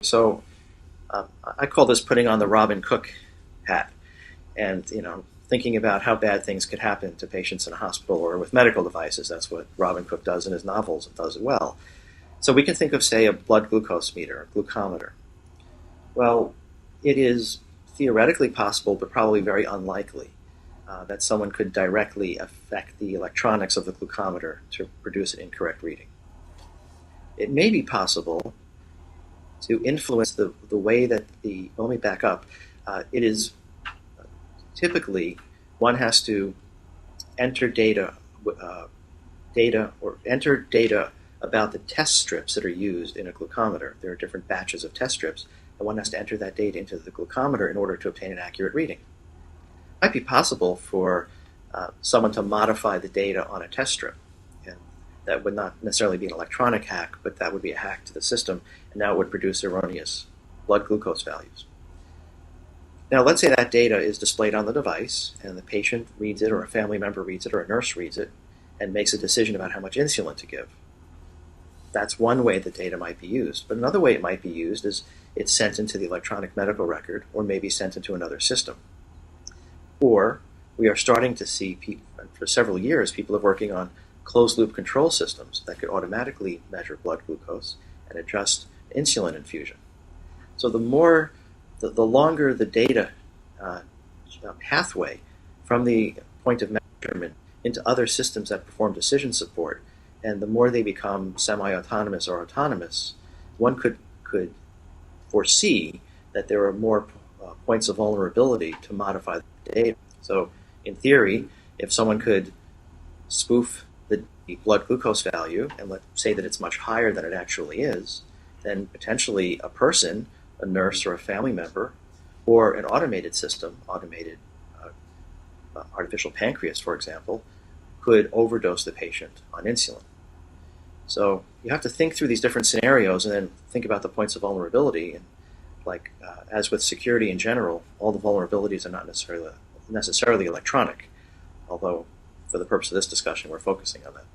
So I call this putting on the Robin Cook hat, and thinking about how bad things could happen to patients in a hospital or with medical devices. That's what Robin Cook does in his novels and does it well. So we can think of, say, a blood glucose meter, a glucometer. Well, it is theoretically possible, but probably very unlikely, that someone could directly affect the electronics of the glucometer to produce an incorrect reading. It may be possible to influence the way that let me back up. It is typically one has to enter data about the test strips that are used in a glucometer. There are different batches of test strips, and one has to enter that data into the glucometer in order to obtain an accurate reading. It might be possible for someone to modify the data on a test strip, and that would not necessarily be an electronic hack, but that would be a hack to the system, and now it would produce erroneous blood glucose values. Now, let's say that data is displayed on the device, and the patient reads it, or a family member reads it, or a nurse reads it, and makes a decision about how much insulin to give. That's one way the data might be used. But another way it might be used is it's sent into the electronic medical record, or maybe sent into another system. Or we are starting to see, for several years, people are working on closed-loop control systems that could automatically measure blood glucose and adjust insulin infusion. So the longer the data pathway from the point of measurement into other systems that perform decision support, and the more they become semi-autonomous or autonomous, one could foresee that there are more points of vulnerability to modify the data. So in theory, if someone could spoof the blood glucose value and let's say that it's much higher than it actually is, then potentially a person, a nurse or a family member, or an automated system, artificial pancreas, for example, could overdose the patient on insulin. So you have to think through these different scenarios and then think about the points of vulnerability. And as with security in general, all the vulnerabilities are not necessarily electronic, although for the purpose of this discussion, we're focusing on that.